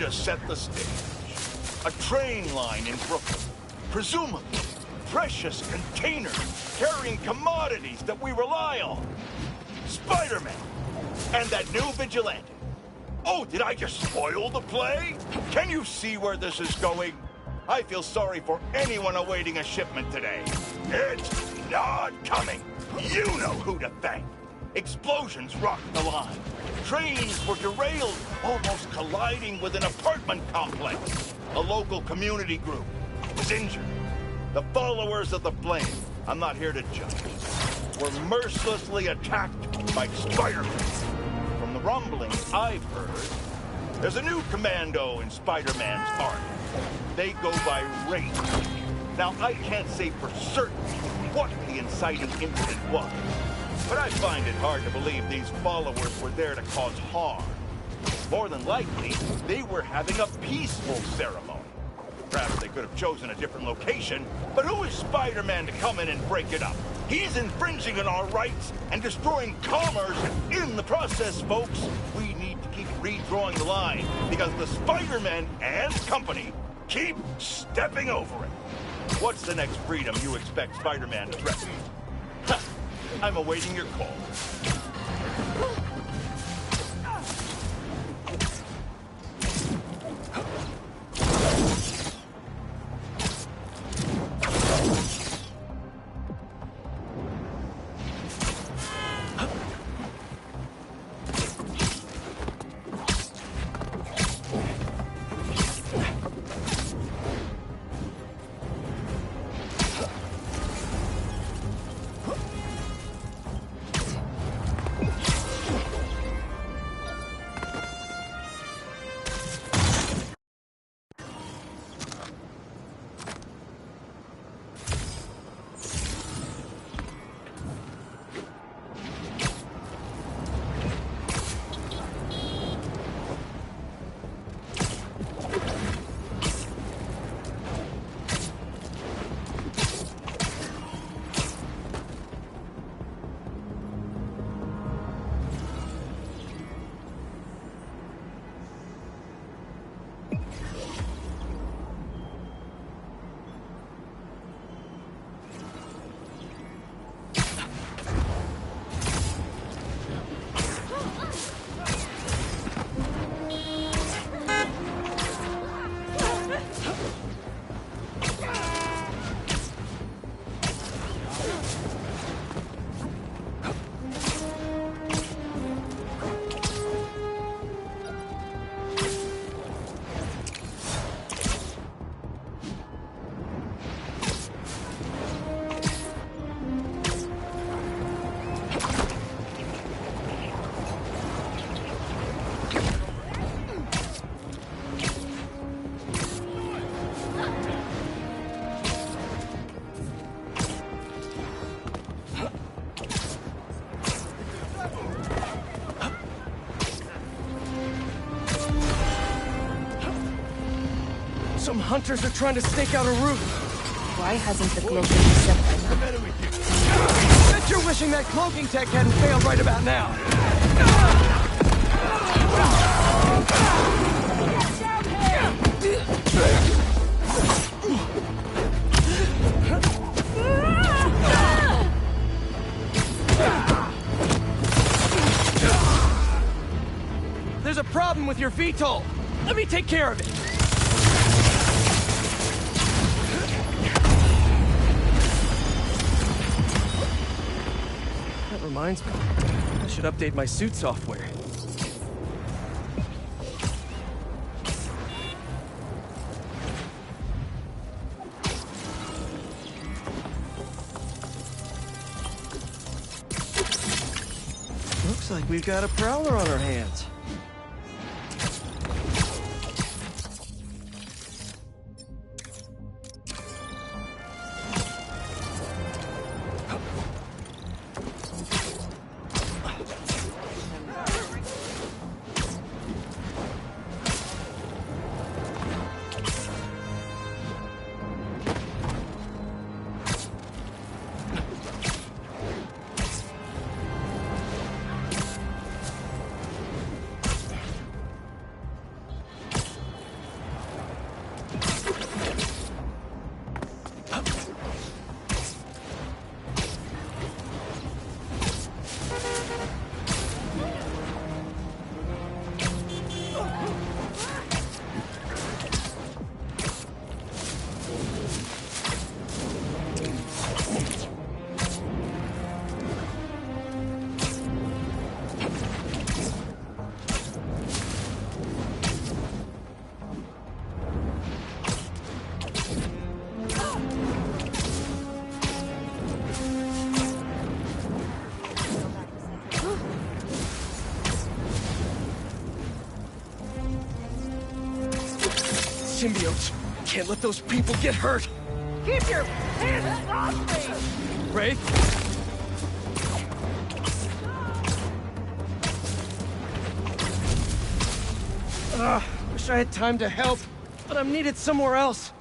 to set the stage. A train line in Brooklyn. Presumably, precious containers carrying commodities that we rely on. Spider-Man. And that new vigilante. Oh, did I just spoil the play? Can you see where this is going? I feel sorry for anyone awaiting a shipment today. It's not coming. You know who to thank. Explosions rocked the line. Trains were derailed, almost colliding with an apartment complex. A local community group was injured. The followers of the Flame, I'm not here to judge, were mercilessly attacked by Spider-Man. From the rumblings I've heard, there's a new commando in Spider-Man's army. They go by Rain. Now, I can't say for certain what the inciting incident was, but I find it hard to believe these followers were there to cause harm. More than likely, they were having a peaceful ceremony. Perhaps they could have chosen a different location, but who is Spider-Man to come in and break it up? He's infringing on our rights and destroying commerce in the process, folks. We need to keep redrawing the line, because the Spider-Man and company keep stepping over it. What's the next freedom you expect Spider-Man to threaten? I'm awaiting your call. Some hunters are trying to stake out a route. Why hasn't the cloaking been set by now? I bet you're wishing that cloaking tech hadn't failed right about now. There's a problem with your VTOL. Let me take care of it. Reminds me, I should update my suit software. Looks like we've got a prowler on our hands. symbiotes. Can't let those people get hurt. Keep your hands off me! Wraith? Wish I had time to help, but I'm needed somewhere else.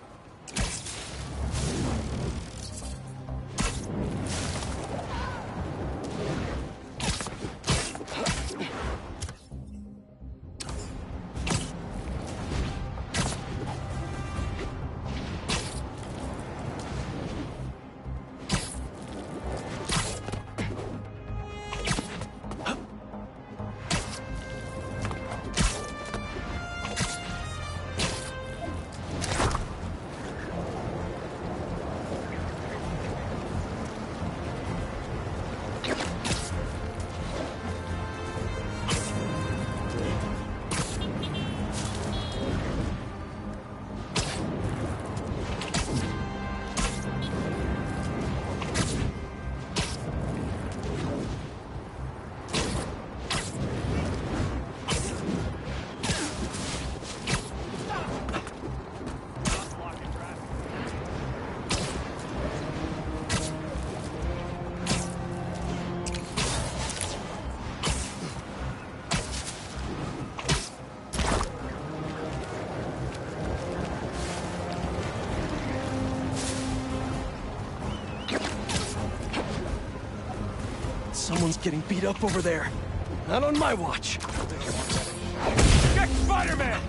Someone's getting beat up over there. Not on my watch. Get Spider-Man!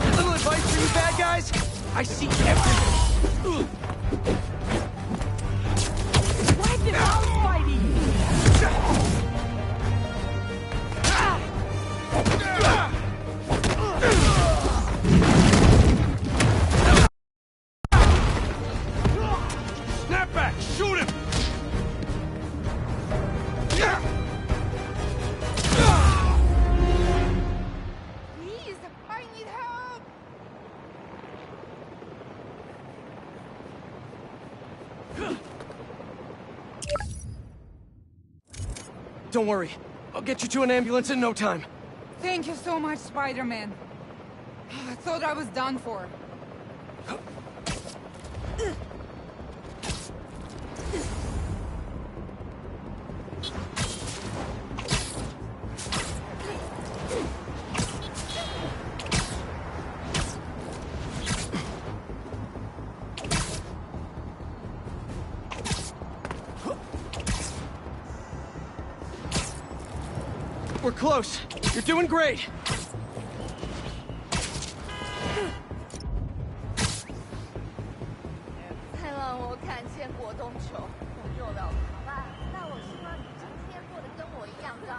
A little advice for you bad guys? I see everything. Wipe it out, Spidey! Snap back! Shoot him! Please, I need help! Don't worry. I'll get you to an ambulance in no time. Thank you so much, Spider-Man. I thought I was done for. We're close. You're doing great. 再让我看见果冻球，我就了。好吧，那我希望你今天过得跟我一样糟。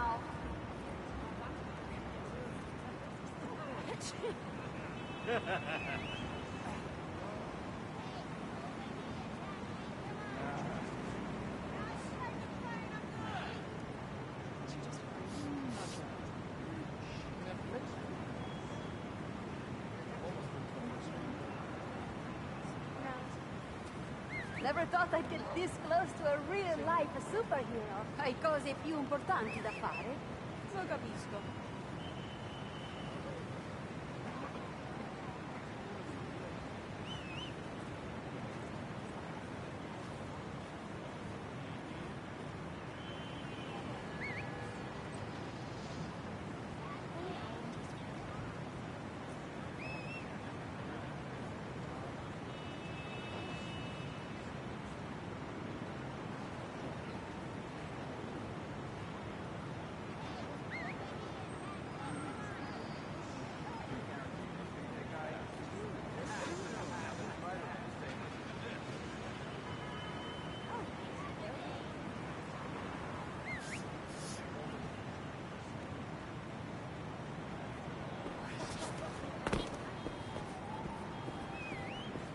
Never thought I'd get this close to a real-life superhero. Hai cose più importanti da fare. Lo capisco.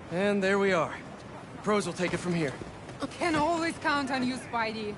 And there we are. Pros will take it from here. Can always count on you, Spidey.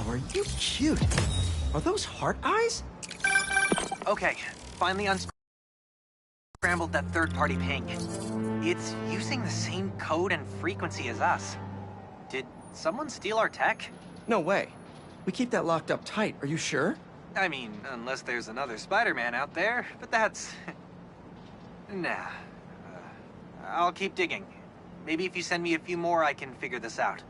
are you cute? Are those heart eyes? Okay, finally unscrambled that third-party ping. It's using the same code and frequency as us. Did someone steal our tech? No way. We keep that locked up tight, are you sure? I mean, unless there's another Spider-Man out there, but that's... Nah. I'll keep digging. Maybe if you send me a few more, I can figure this out.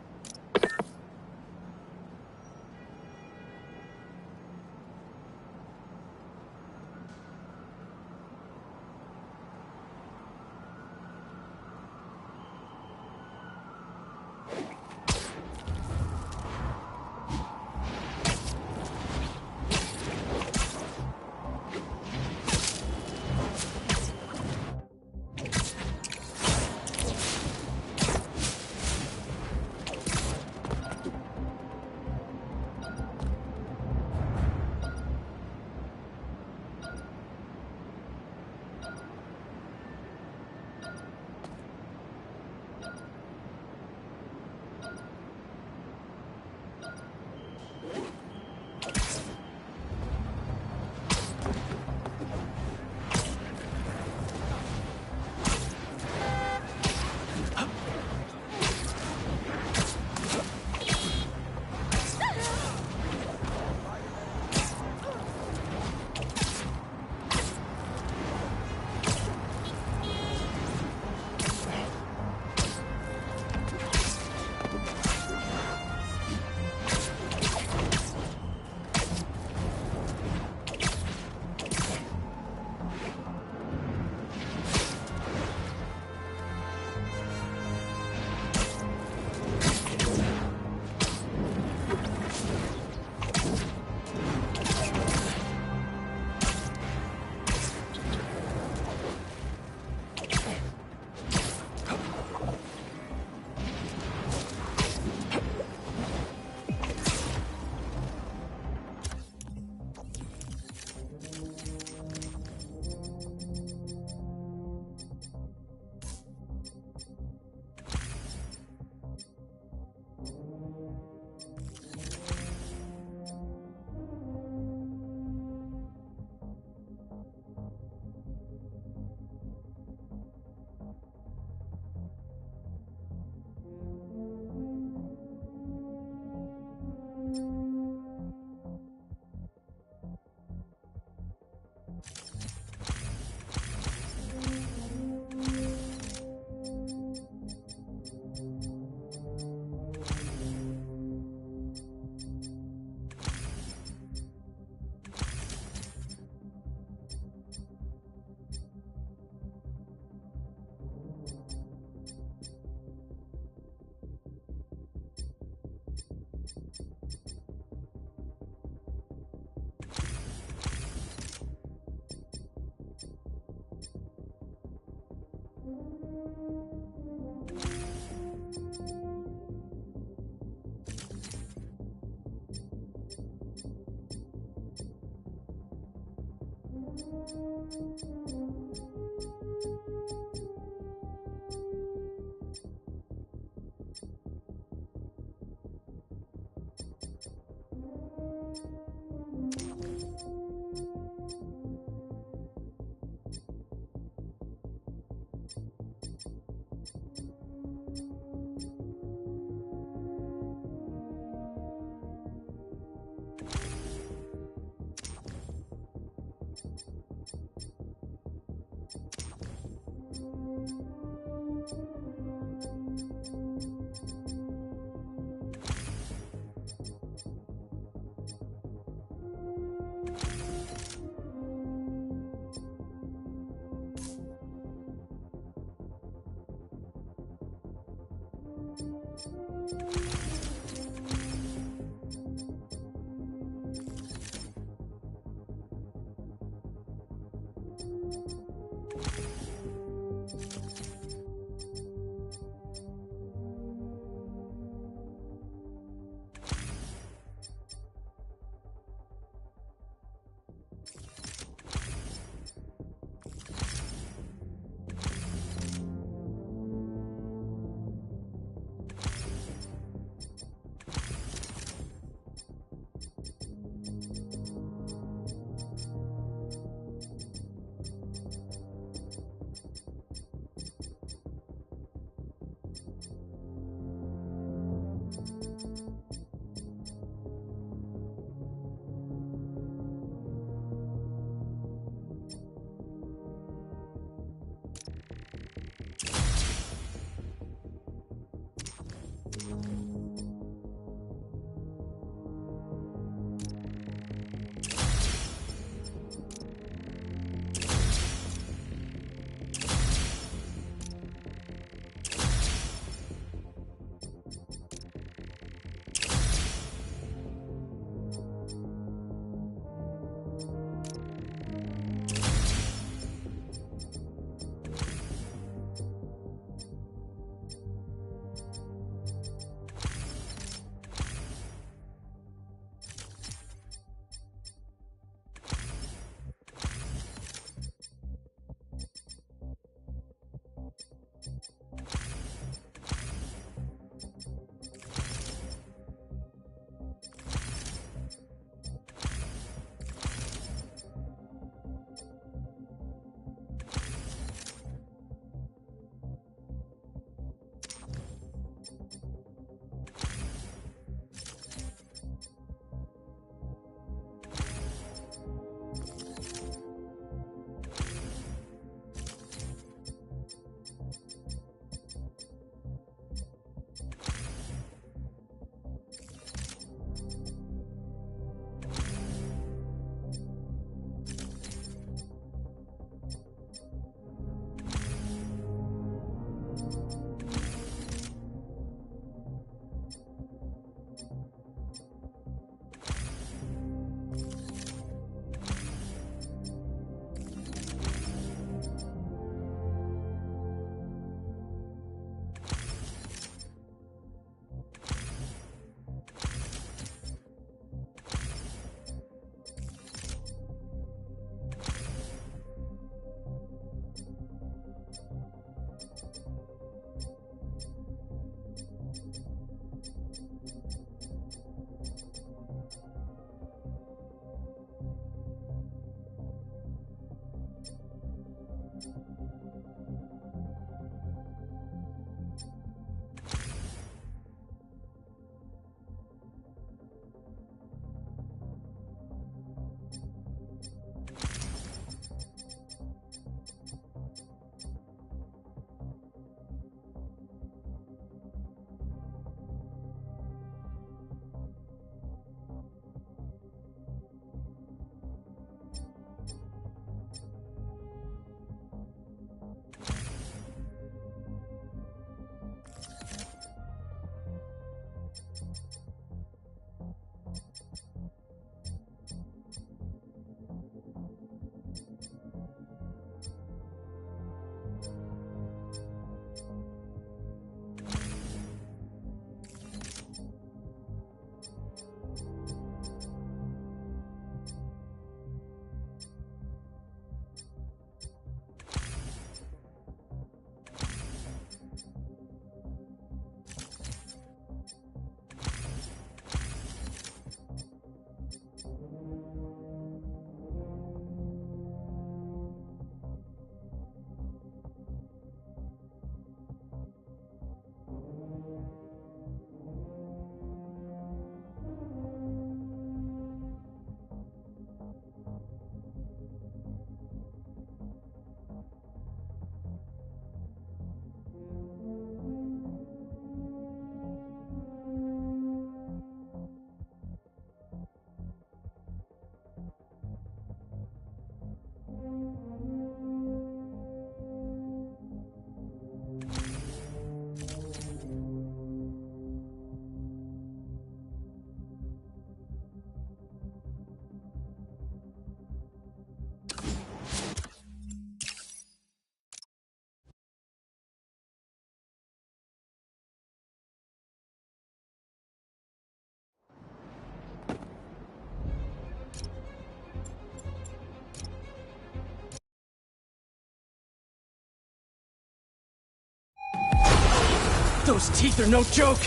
Those teeth are no joke!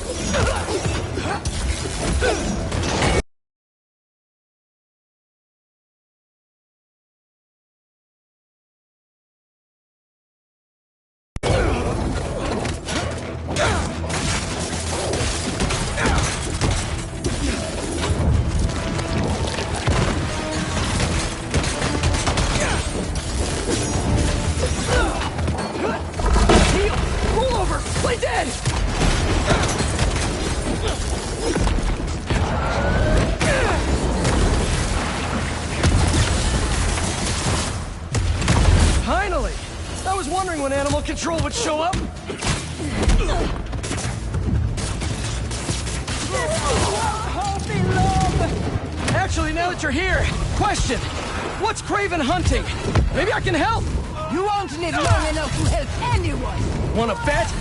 Finally! I was wondering when Animal Control would show up. Actually, now that you're here, question. What's Kraven hunting? Maybe I can help. You won't live long enough to help anyone! Wanna bet?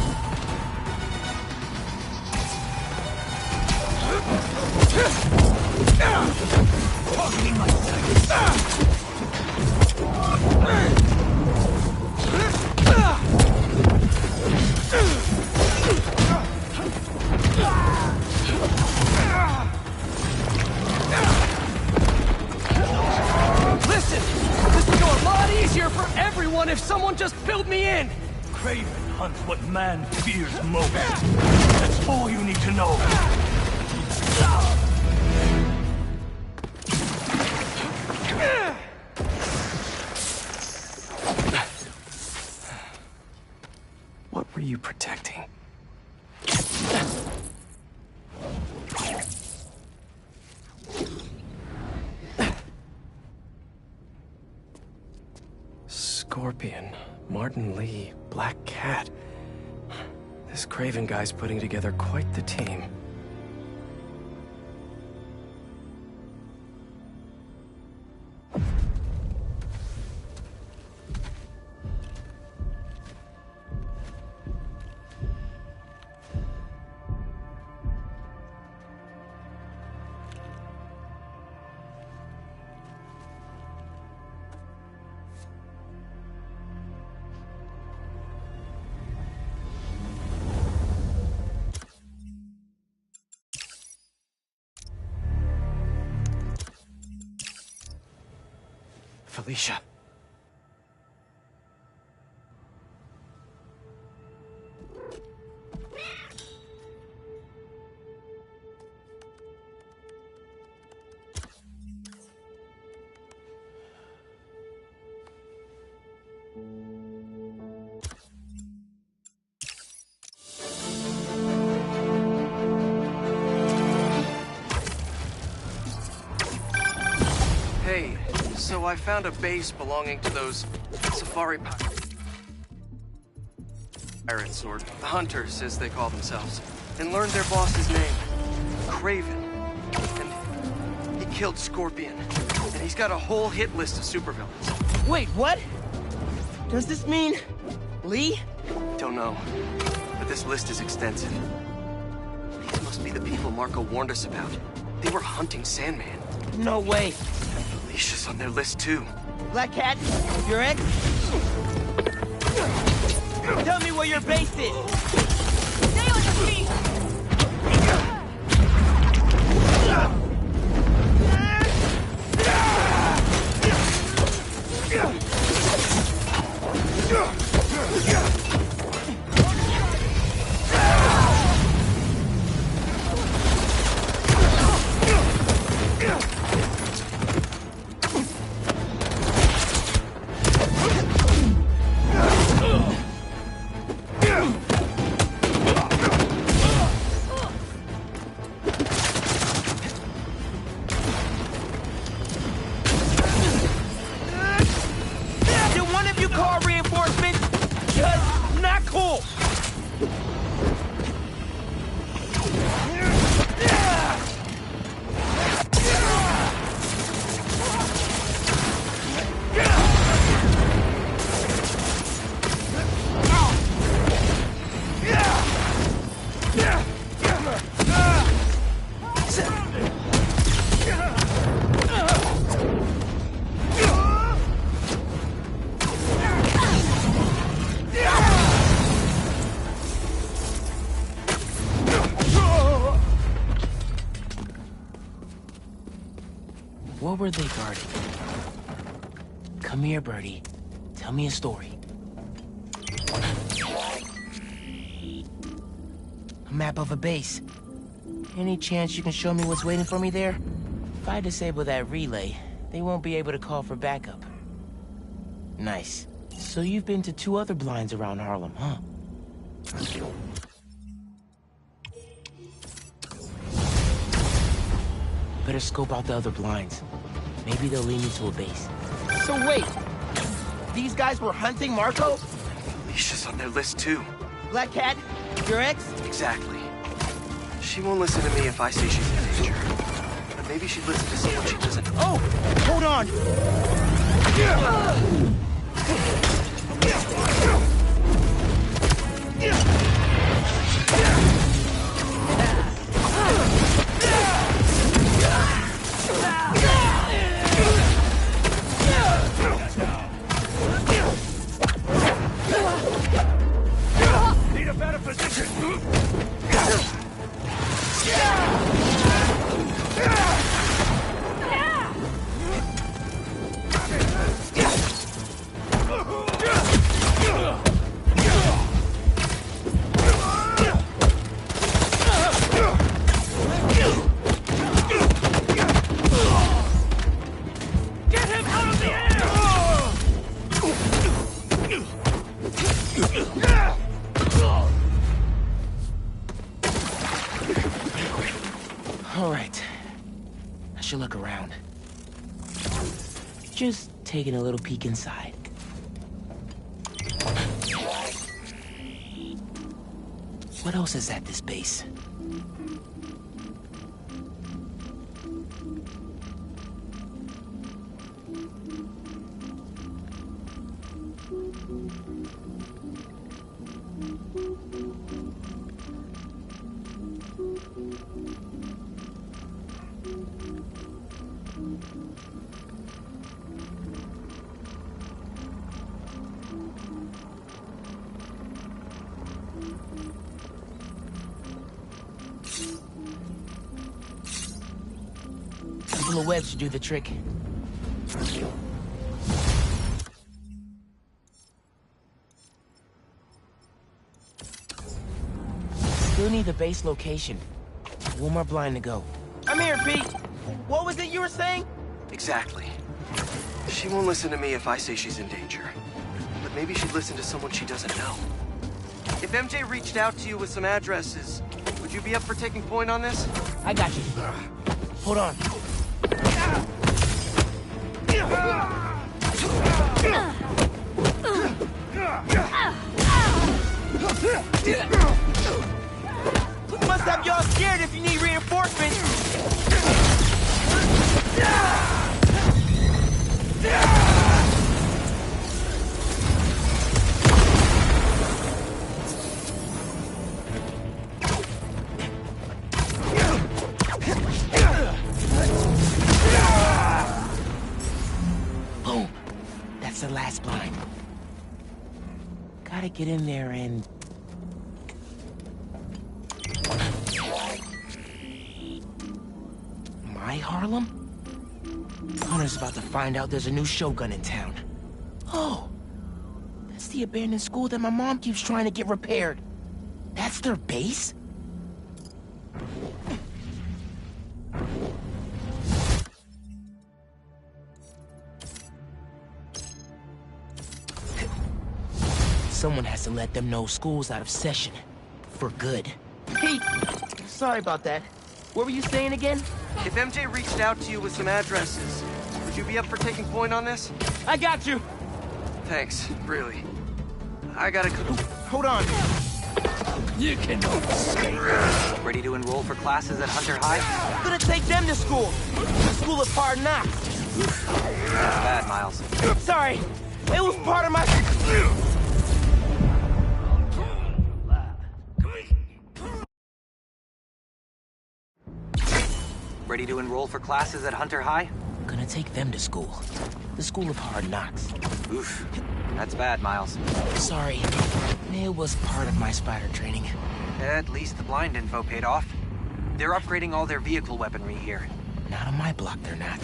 Listen, this would go a lot easier for everyone if someone just filled me in. Kraven hunts what man fears most. That's all you need to know. What were you protecting? Scorpion, Martin Lee, Black Cat. This Kraven guy's putting together quite the team. Felicia. Hey, so I found a base belonging to those safari pirates, or hunters, as they call themselves, and learned their boss's name, Kraven. And he killed Scorpion, and he's got a whole hit list of supervillains. Wait, what? Does this mean Lee? Don't know, but this list is extensive. These must be the people Marco warned us about. They were hunting Sandman. No way. Felicia's on their list too. Black Cat, your ex? Tell me where your base is. Stay on your feet! What were they guarding? Come here, Birdie. Tell me a story. A map of a base. Any chance you can show me what's waiting for me there? If I disable that relay, they won't be able to call for backup. Nice. So you've been to 2 other blinds around Harlem, huh? Better scope out the other blinds. Maybe they'll lead me to a base. So wait, these guys were hunting Marco? Alicia's on their list too. Black Cat? Your ex? Exactly. She won't listen to me if I say she's in danger. But maybe she'd listen to someone she doesn't know. Oh! Hold on! Need a better position. All right. I should look around. Just taking a little peek inside. What else is at this base? A couple of webs should do the trick. Still need the base location. One more blind to go. I'm here, Pete! What was it you were saying? Exactly. She won't listen to me if I say she's in danger. But maybe she'd listen to someone she doesn't know. If MJ reached out to you with some addresses, would you be up for taking point on this? I got you. Hold on. Must have y'all scared if you need reinforcements! Boom. That's the last blind. Gotta get in there and... My Harlem? Hunter's about to find out there's a new Shogun in town. Oh! That's the abandoned school that my mom keeps trying to get repaired. That's their base? Someone has to let them know school's out of session. For good. Pete! Sorry about that. What were you saying again? If MJ reached out to you with some addresses, would you be up for taking point on this? I got you! Thanks, really. I gotta go. Hold on. You can Ready to enroll for classes at Hunter High? I'm gonna take them to school. The school of hard knocks. That's bad, Miles. Sorry. It was part of my... Ready to enroll for classes at Hunter High? Gonna take them to school. The school of hard knocks. Oof. That's bad, Miles. Sorry. It was part of my spider training. At least the blind info paid off. They're upgrading all their vehicle weaponry here. Not on my block, they're not.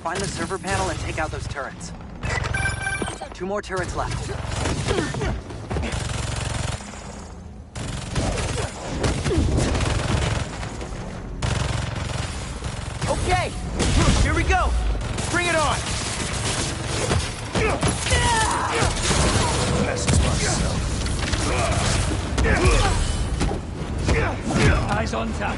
Find the server panel and take out those turrets. 2 more turrets left. Okay, here we go. Bring it on. Eyes on top.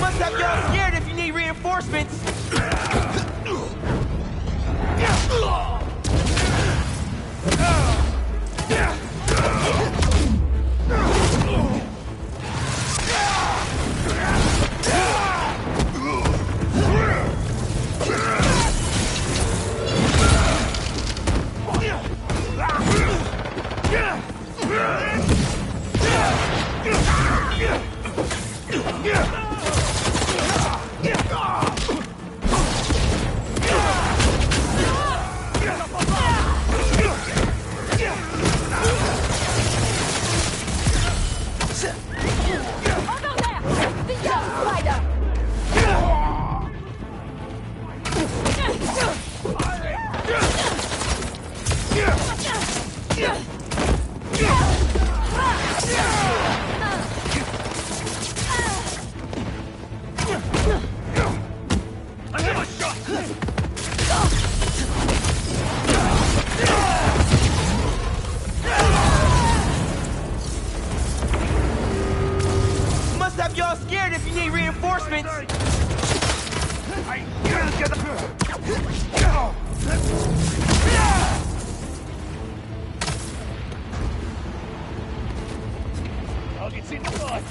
Must have y'all scared if you need reinforcements. Y'all scared if you need reinforcements. I'll get in the blood.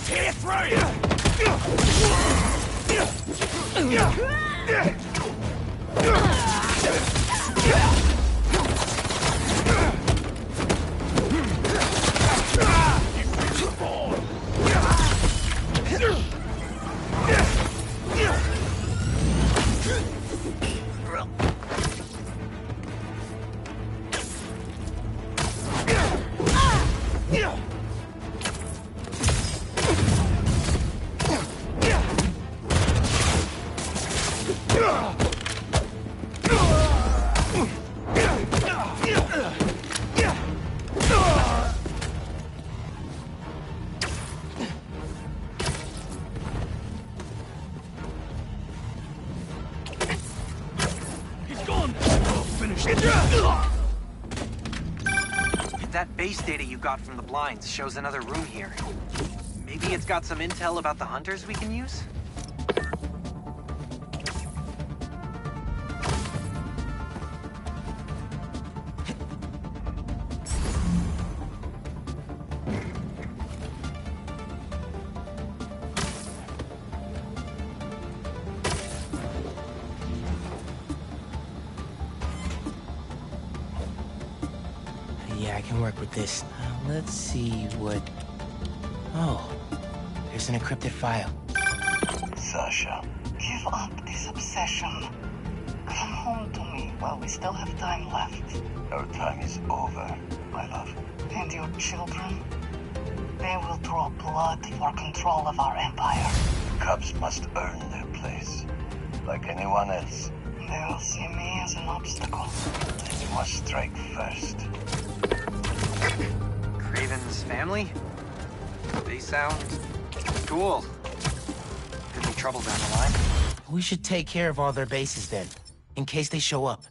Can't throw you. That base data you got from the blinds shows another room here. Maybe it's got some intel about the hunters we can use? Yeah, I can work with this. Let's see what... Oh, there's an encrypted file. Sasha, give up this obsession. Come home to me while we still have time left. Our time is over, my love. And your children? They will draw blood for control of our empire. Cubs must earn their place, like anyone else. They will see me as an obstacle. And you must strike first. Kraven's family? They sound cool. Could be trouble down the line. We should take care of all their bases then, in case they show up.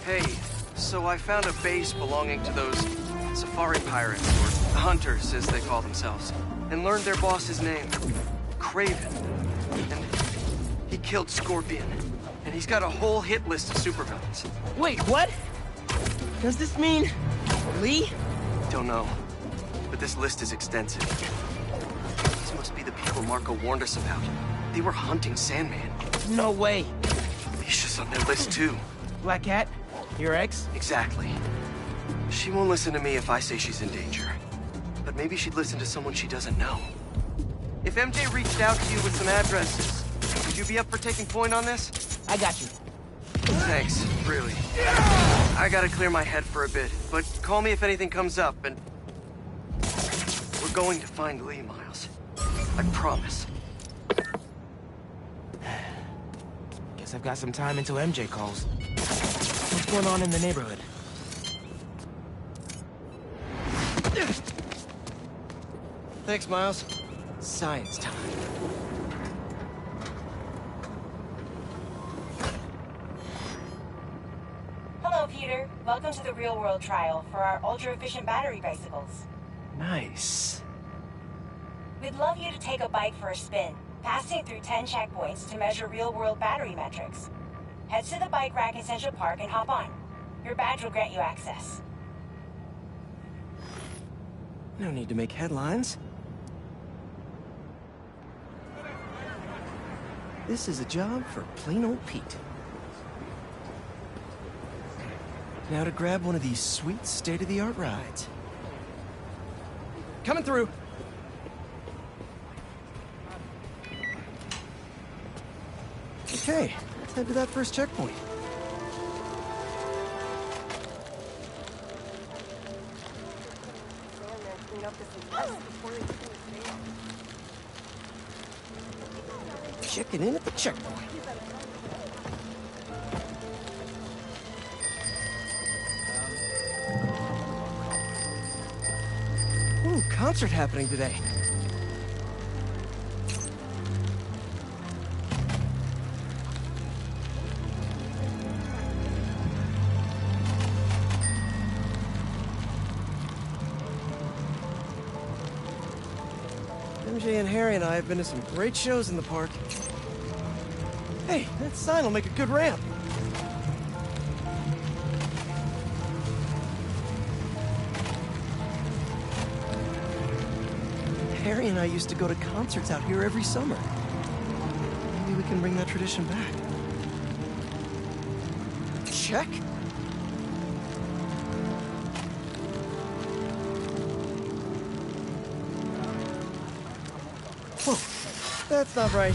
Hey, so I found a base belonging to those safari pirates, or hunters as they call themselves, and learned their boss's name, Kraven. And he killed Scorpion, and he's got a whole hit list of supervillains. Wait, what? Does this mean... Lee? Don't know, but this list is extensive. These must be the people Marco warned us about. They were hunting Sandman. No way. Alicia's on their list too. Black Cat? Your ex? Exactly. She won't listen to me if I say she's in danger. But maybe she'd listen to someone she doesn't know. If MJ reached out to you with some addresses, would you be up for taking point on this? I got you. Thanks, really. I gotta clear my head for a bit, but call me if anything comes up, and... We're going to find Lee, Miles. I promise. Guess I've got some time until MJ calls. What's going on in the neighborhood? Thanks, Miles. Science time. Hello, Peter. Welcome to the real-world trial for our ultra-efficient battery bicycles. Nice. We'd love you to take a bike for a spin, passing through 10 checkpoints to measure real-world battery metrics. Head to the bike rack in Central Park and hop on. Your badge will grant you access. No need to make headlines. This is a job for plain old Pete. Now to grab one of these sweet state-of-the-art rides. Coming through. Okay, let's head to that first checkpoint. Checking in at the checkpoint. Ooh, concert happening today. MJ and Harry and I have been to some great shows in the park. Hey, that sign will make a good ramp. Harry and I used to go to concerts out here every summer. Maybe we can bring that tradition back. Check. Whoa, that's not right.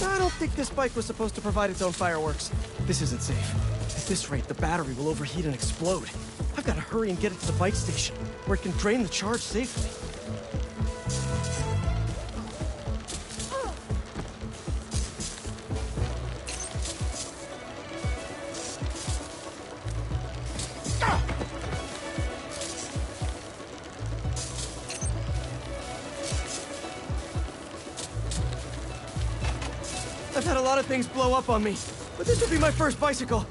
I don't think this bike was supposed to provide its own fireworks. This isn't safe. At this rate, the battery will overheat and explode. I've got to hurry and get it to the bike station, where it can drain the charge safely. I've had a lot of things blow up on me, but this will be my first bicycle.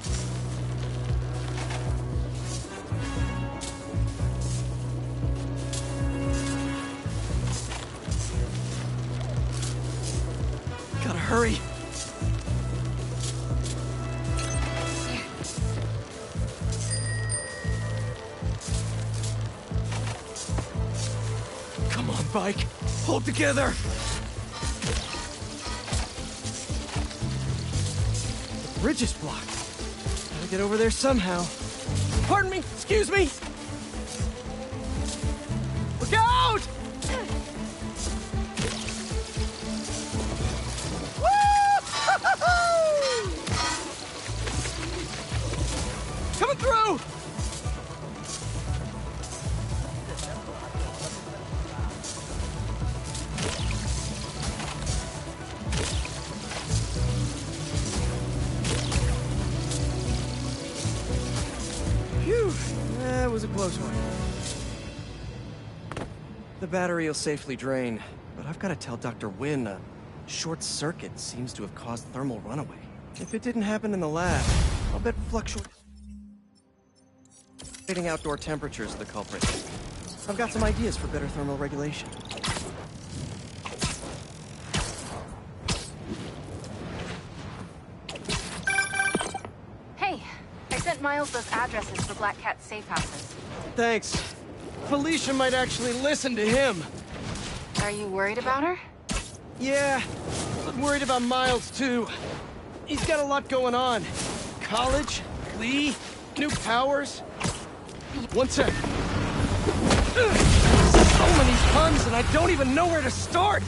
Gotta hurry. Come on, bike. Hold together. Bridge is blocked. Gotta get over there somehow. Pardon me, excuse me! Look out! Woo! Coming through! That was a close one. The battery will safely drain, but I've got to tell Dr. Wynn a short circuit seems to have caused thermal runaway. If it didn't happen in the lab, I'll bet fluctuating outdoor temperatures are the culprit. I've got some ideas for better thermal regulation. Hey, I sent Miles those addresses for Black Cat's safe houses. Thanks. Felicia might actually listen to him. Are you worried about her? Yeah, I'm worried about Miles too. He's got a lot going on. College, Lee, new powers. One sec. So many puns and I don't even know where to start.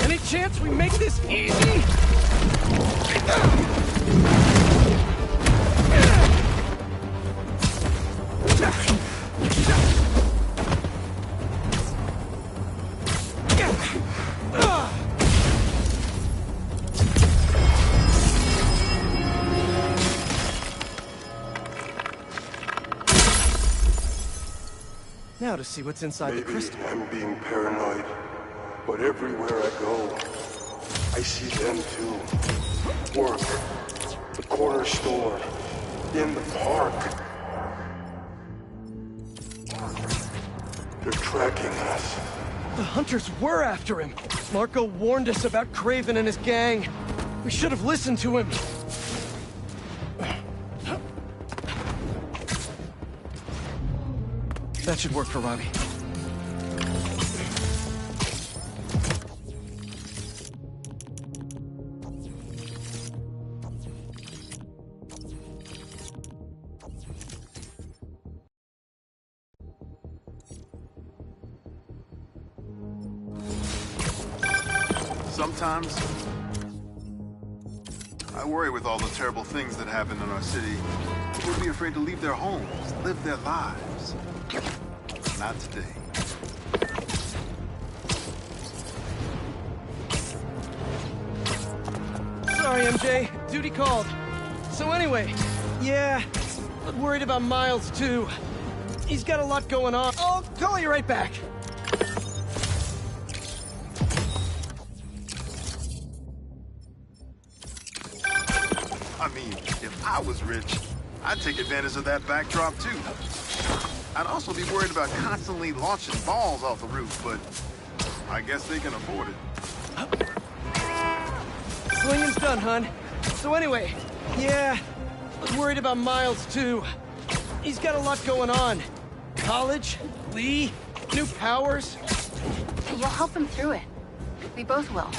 Any chance we make this easy? Now to see what's inside the crystal. Maybe I'm being paranoid, but everywhere I go, I see them too. Work, the corner store, in the park. They're tracking us. The hunters were after him. Marco warned us about Kraven and his gang. We should have listened to him. That should work for Robbie. Sometimes, I worry with all the terrible things that happen in our city. People would be afraid to leave their homes, live their lives. Not today. Sorry, MJ. Duty called. So anyway, yeah, worried about Miles too. He's got a lot going on. I'll call you right back. I mean, if I was rich, I'd take advantage of that backdrop too. I'd also be worried about constantly launching balls off the roof, but I guess they can afford it. Swinging's done, hun. So anyway, yeah, worried about Miles too. He's got a lot going on. College, Lee, new powers. You'll help him through it. We both will.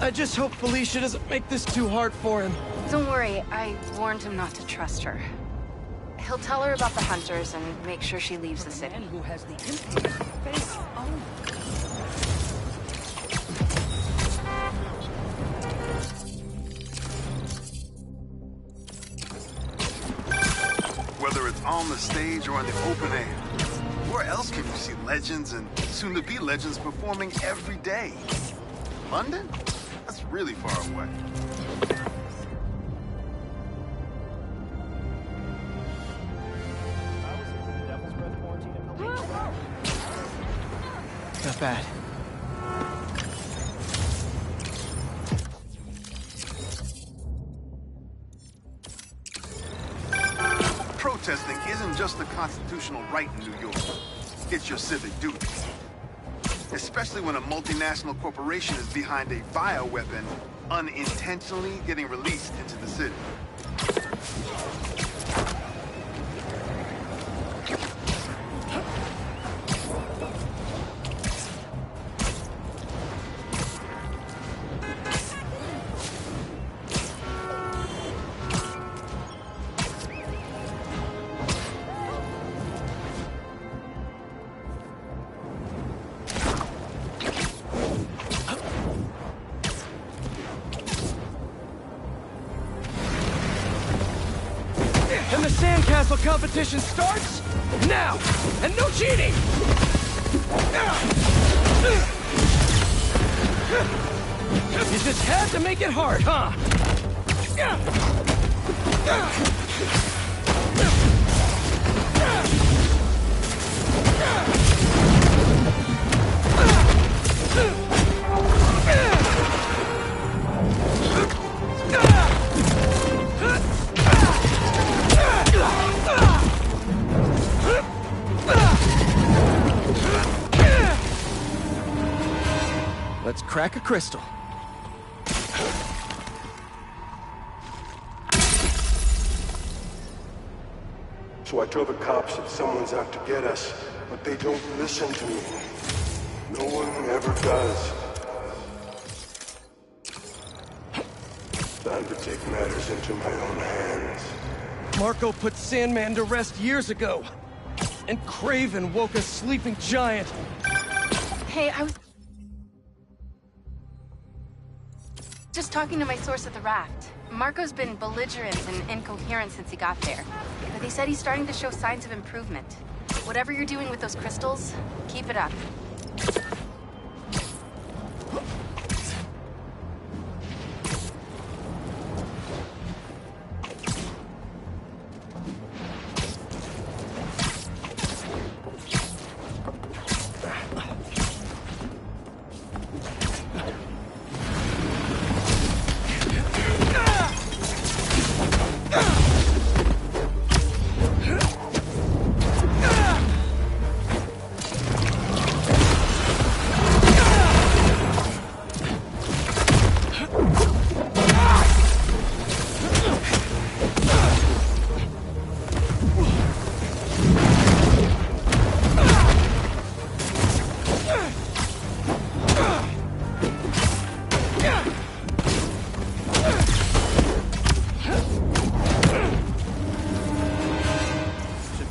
I just hope Felicia doesn't make this too hard for him. Don't worry, I warned him not to trust her. He'll tell her about the hunters and make sure she leaves the city. Who has the influence to face own. Whether it's on the stage or in the open air, where else can you see legends and soon-to-be legends performing every day? London? That's really far away. Not bad. Protesting isn't just a constitutional right in New York. It's your civic duty. Especially when a multinational corporation is behind a bioweapon unintentionally getting released into the city. And the sandcastle competition starts now! And no cheating! You just had to make it hard, huh? Let's crack a crystal. So I tell the cops that someone's out to get us, but they don't listen to me. No one ever does. Time to take matters into my own hands. Marco put Sandman to rest years ago. And Kraven woke a sleeping giant. Hey, I was just talking to my source at the raft. Marco's been belligerent and incoherent since he got there. But he said he's starting to show signs of improvement. Whatever you're doing with those crystals, keep it up.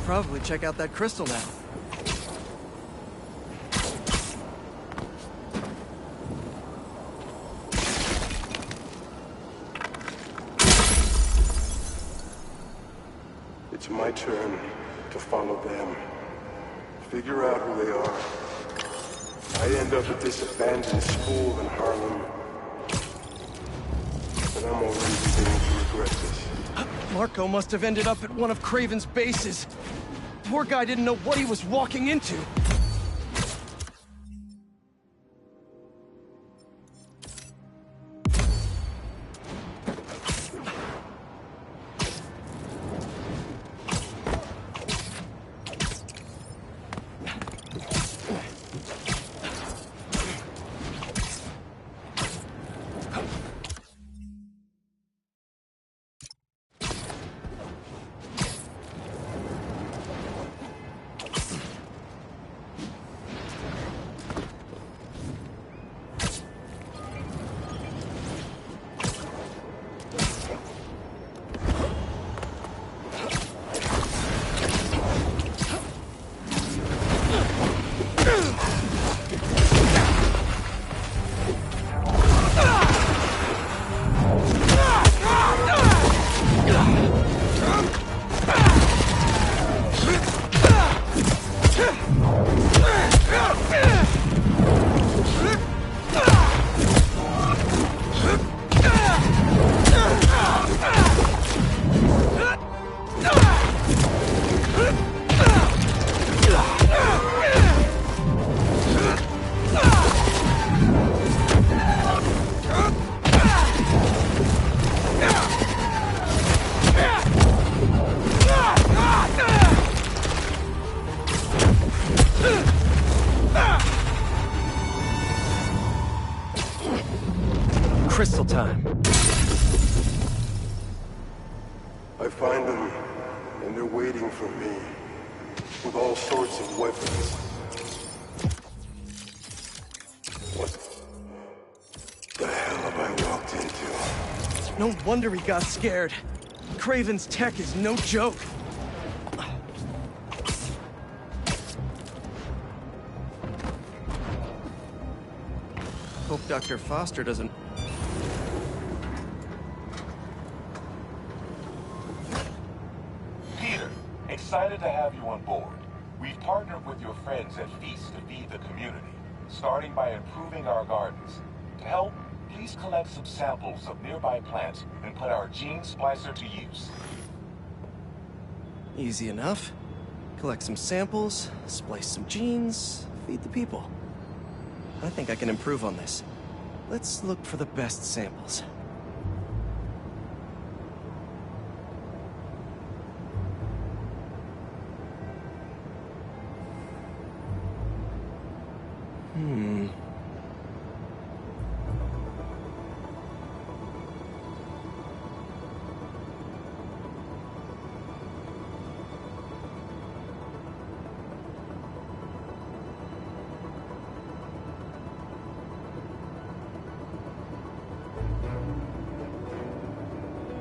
Probably check out that crystal now. It's my turn to follow them. Figure out who they are. I end up at this abandoned school in Harlem. and I'm already beginning to regret this. Marco must have ended up at one of Kraven's bases. Poor guy didn't know what he was walking into. Crystal time. I find them, and they're waiting for me, with all sorts of weapons. What the hell have I walked into? No wonder he got scared. Kraven's tech is no joke. Hope Dr. Foster doesn't... Peter, excited to have you on board. We've partnered with your friends at Feast to feed the community, starting by improving our gardens. To help, please collect some samples of nearby plants and put our gene splicer to use. Easy enough. Collect some samples, splice some genes, feed the people. I think I can improve on this. Let's look for the best samples.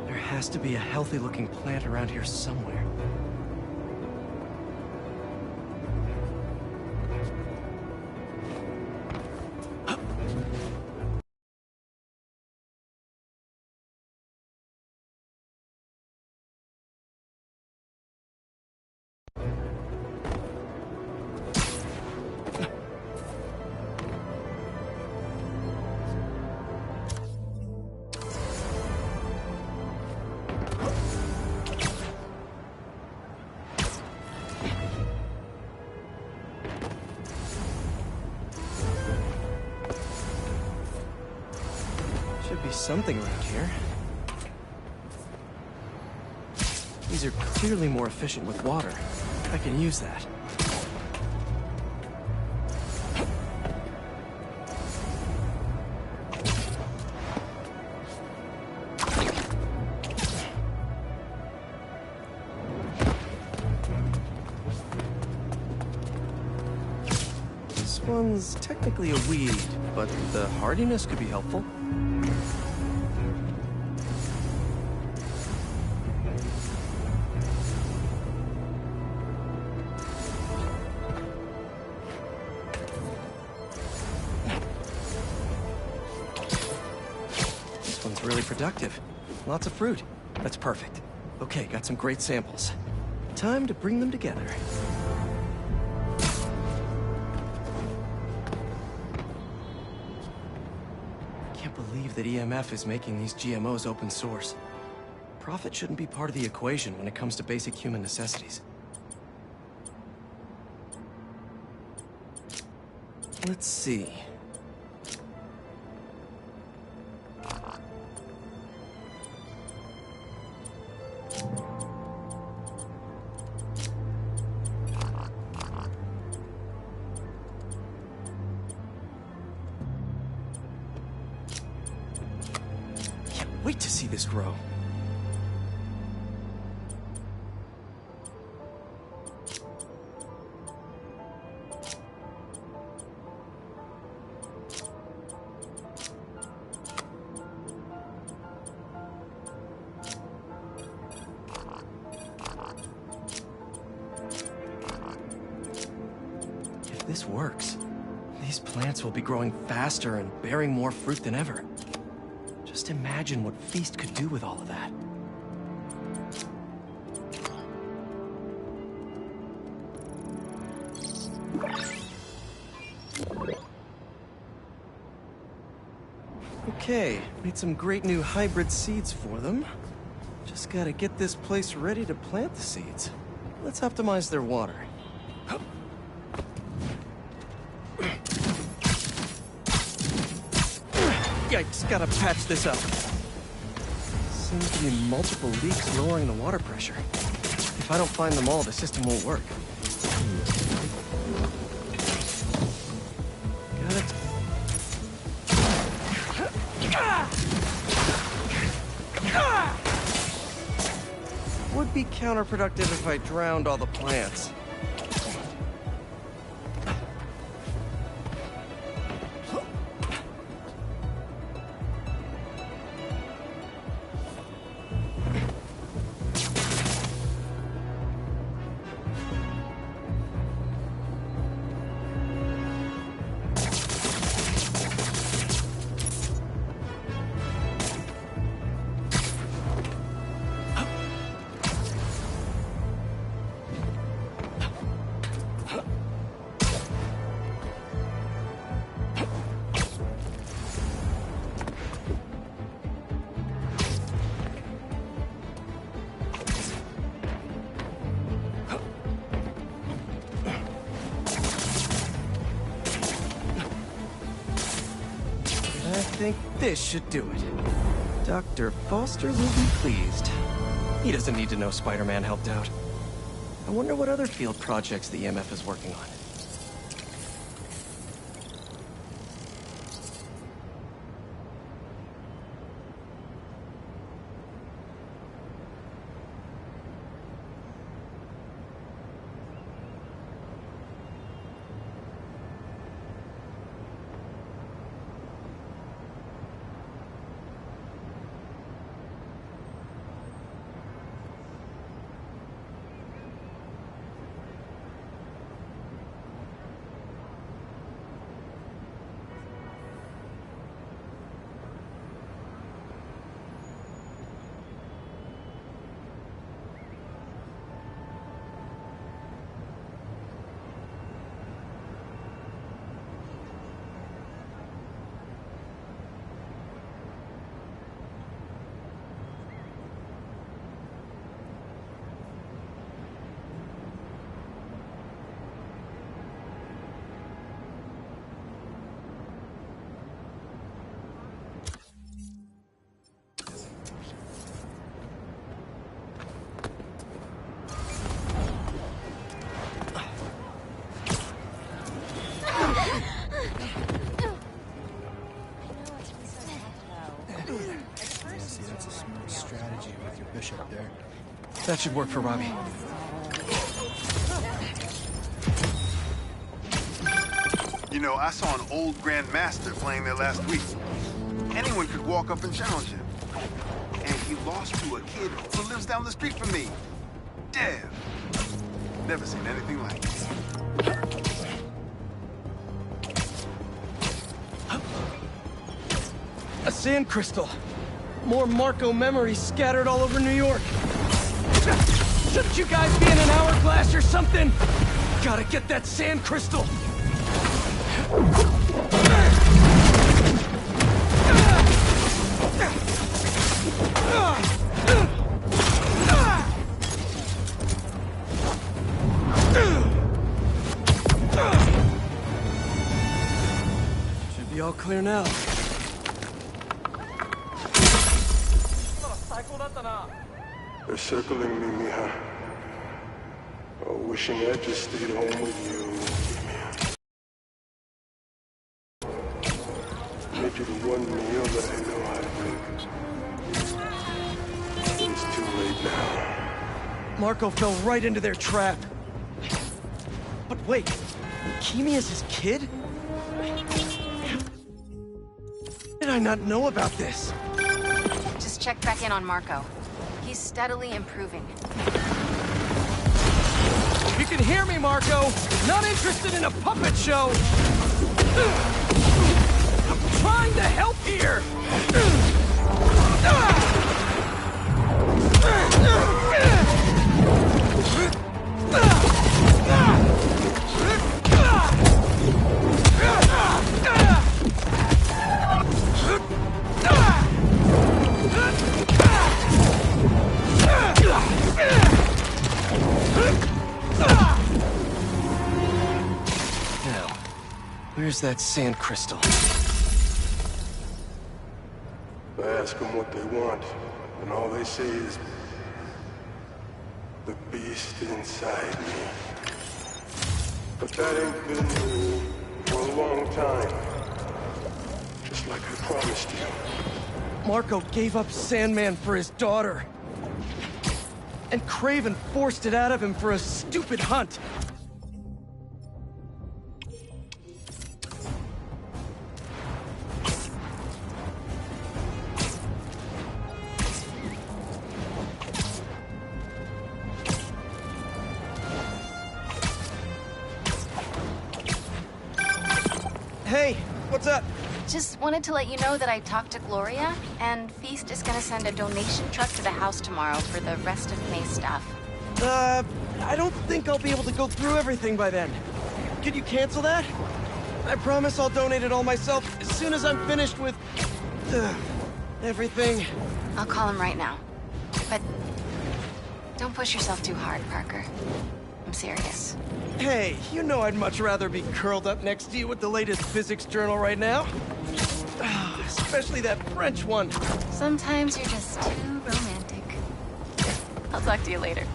There has to be a healthy-looking plant around here somewhere. Should be something around here. These are clearly more efficient with water. I can use that. This one's technically a weed, but the hardiness could be helpful. Really productive. Lots of fruit. That's perfect. Okay, got some great samples. Time to bring them together. Can't believe that EMF is making these GMOs open source. Profit shouldn't be part of the equation when it comes to basic human necessities. Let's see. Can't wait to see this grow. If this works, these plants will be growing faster and bearing more fruit than ever. Just imagine what Feast could do with all of that. Okay, made some great new hybrid seeds for them. Just gotta get this place ready to plant the seeds. Let's optimize their water. Yikes, gotta patch this up. Seems to be multiple leaks lowering the water pressure. If I don't find them all, the system won't work. Got it. Would be counterproductive if I drowned all the plants. I think this should do it. Dr. Foster will be pleased. He doesn't need to know Spider-Man helped out. I wonder what other field projects the EMF is working on. That should work for Robbie. You know, I saw an old Grand Master playing there last week. Anyone could walk up and challenge him. And he lost to a kid who lives down the street from me. Dev. Never seen anything like it. A sand crystal. More Marco memories scattered all over New York. Shouldn't you guys be in an hourglass or something? Gotta get that sand crystal. Should be all clear now. They're circling me, Mija. Oh, wishing I just stayed home with you. Make it one meal that I know how to make. It's too late now. Marco fell right into their trap. But wait, Kimi is his kid? How did I not know about this? Just check back in on Marco. He's steadily improving. You can hear me, Marco! Not interested in a puppet show! I'm trying to help here! Where's that sand crystal? I ask them what they want, and all they say is... the beast inside me. But that ain't been me for a long time. Just like I promised you. Marco gave up Sandman for his daughter. And Kraven forced it out of him for a stupid hunt. Hey, what's up? Just wanted to let you know that I talked to Gloria, and Feast is gonna send a donation truck to the house tomorrow for the rest of May's stuff. I don't think I'll be able to go through everything by then. Could you cancel that? I promise I'll donate it all myself as soon as I'm finished with... everything. I'll call him right now. But don't push yourself too hard, Parker. I'm serious. Hey, you know I'd much rather be curled up next to you with the latest physics journal right now. Especially that French one. Sometimes you're just too romantic. I'll talk to you later.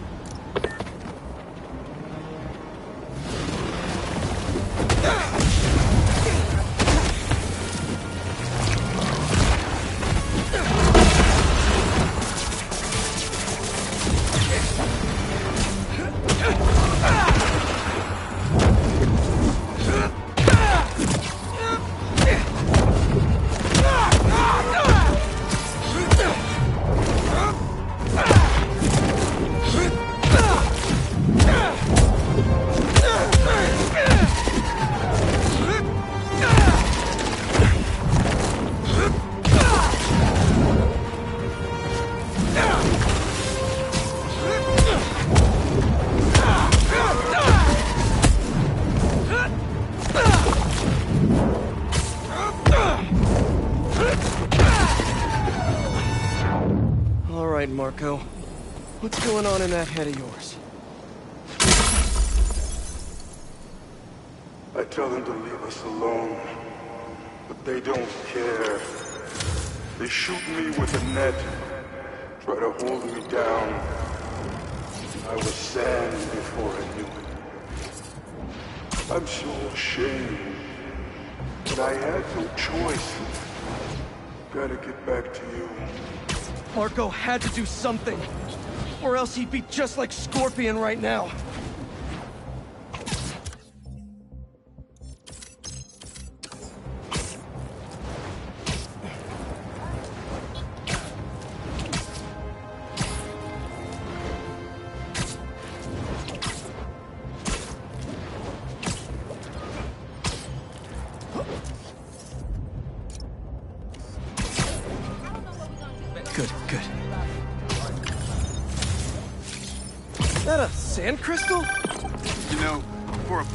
Marco. What's going on in that head of yours? I tell them to leave us alone, but they don't care. They shoot me with a net, try to hold me down. I was sand before I knew it. I'm so ashamed, but I had no choice. Gotta get back to you. Marco had to do something, or else he'd be just like Scorpion right now. Good, good. Is that a sand crystal? You know, for a...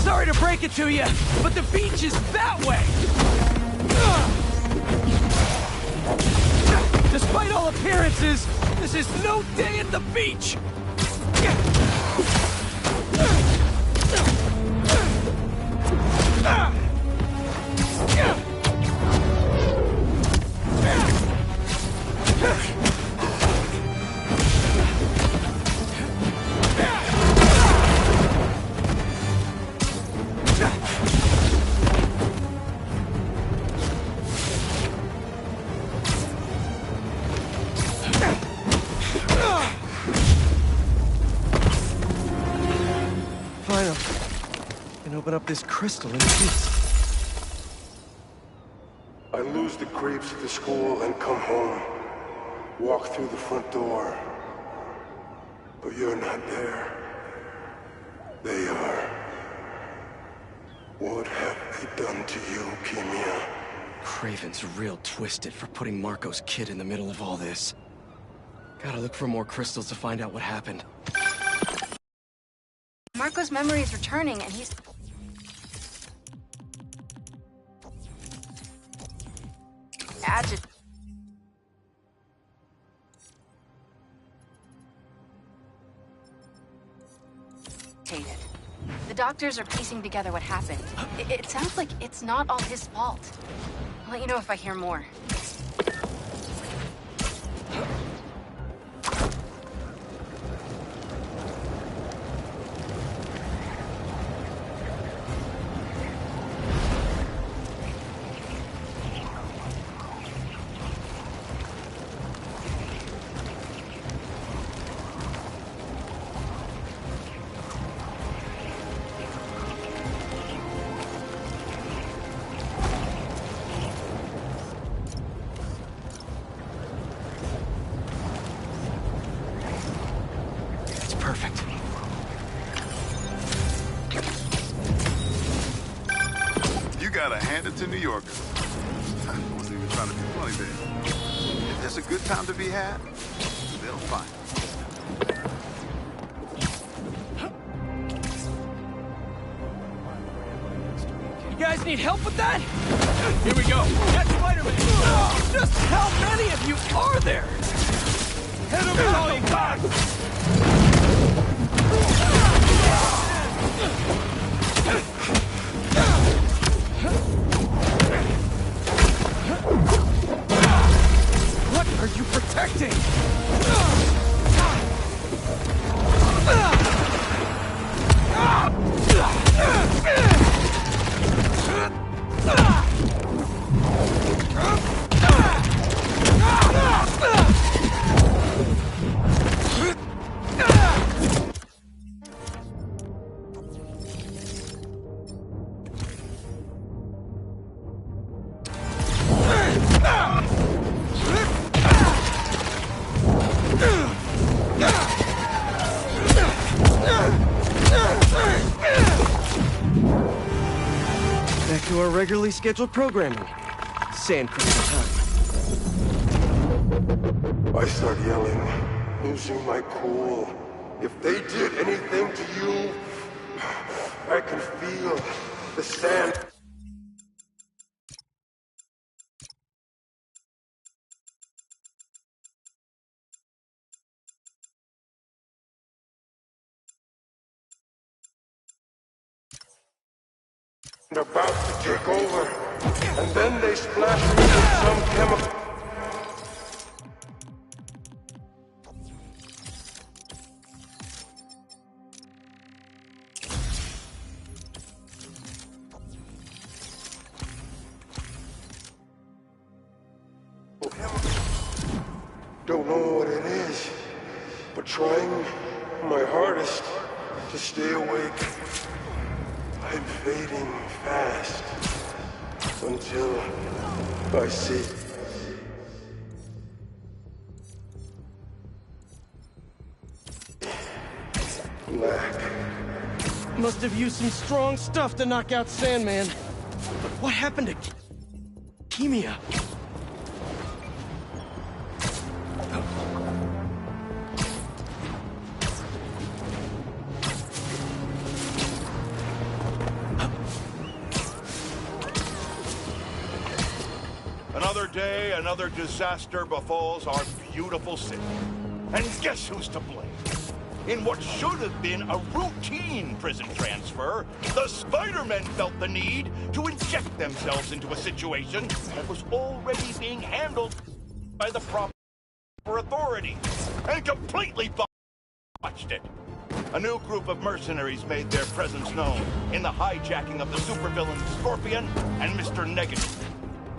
Sorry to break it to you, but the beach is that way! appearances, this is no day at the beach! Finally, I can open up this crystal in peace. I lose the grapes at the school and come home. Walk through the front door. But you're not there. They are. What have they done to you, Keemia? Kraven's real twisted for putting Marco's kid in the middle of all this. Gotta look for more crystals to find out what happened. Marco's memory is returning, and he's... agitated. The doctors are piecing together what happened. It sounds like it's not all his fault. I'll let you know if I hear more. Perfect. You gotta hand it to New Yorkers. I wasn't even trying to be funny there. If there's a good time to be had, they'll find it. You guys need help with that? Here we go. Get Spider-Man! Just how many of you are there? Hit him with all you got! What are you protecting? Back to our regularly scheduled programming. Sand crystal time. I start yelling, losing my cool. If they did anything to you, I can feel the sand. About to take over, and then they splash me with some chemical. Don't know what it is, but trying my hardest to stay awake. I'm fading fast until I see black. Must have used some strong stuff to knock out Sandman. But what happened to Keemia? Another day, another disaster befalls our beautiful city. And guess who's to blame? In what should have been a routine prison transfer, the Spider-Men felt the need to inject themselves into a situation that was already being handled by the proper authority, and completely botched it. A new group of mercenaries made their presence known in the hijacking of the supervillains Scorpion and Mr. Negative.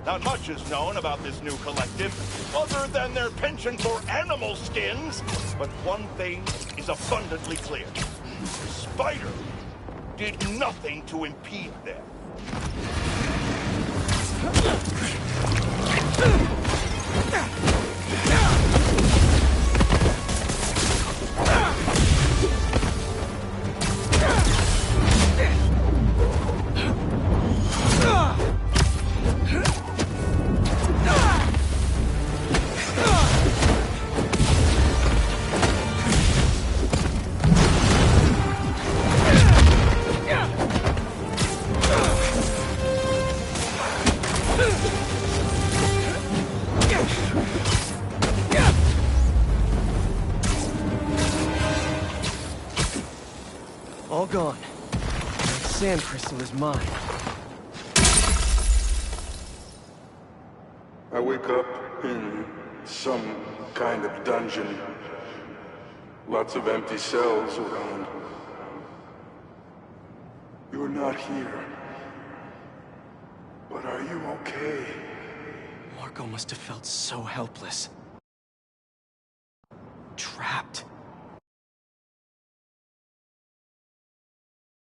Not much is known about this new collective, other than their penchant for animal skins, but one thing is abundantly clear. Spider did nothing to impede them. All gone. Sand crystal is mine. I wake up in some kind of dungeon. Lots of empty cells around. You're not here. But are you okay? Marco must have felt so helpless. Trapped.